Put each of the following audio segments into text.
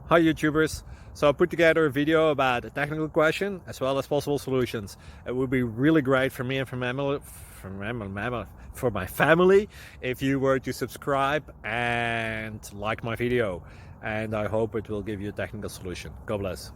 Hi YouTubers! So I put together a video about a technical question as well as possible solutions. It would be really great for me and for my family if you were to subscribe and like my video, and I hope it will give you a technical solution. God bless.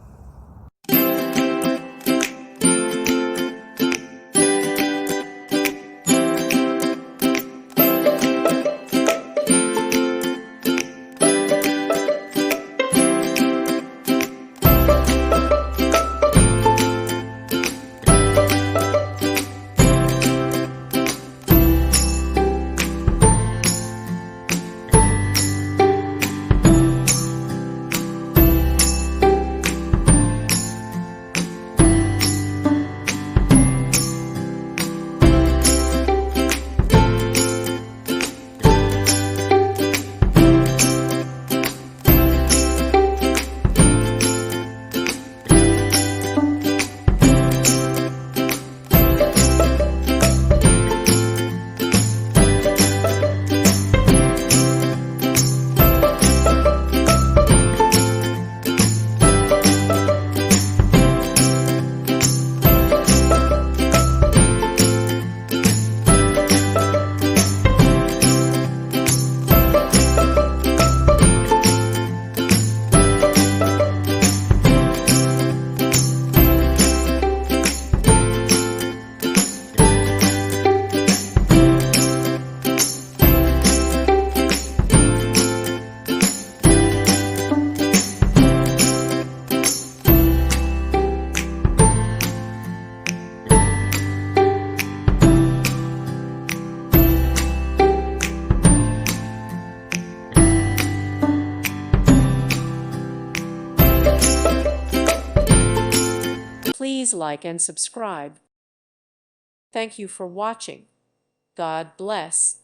Please like and subscribe. Thank you for watching. God bless.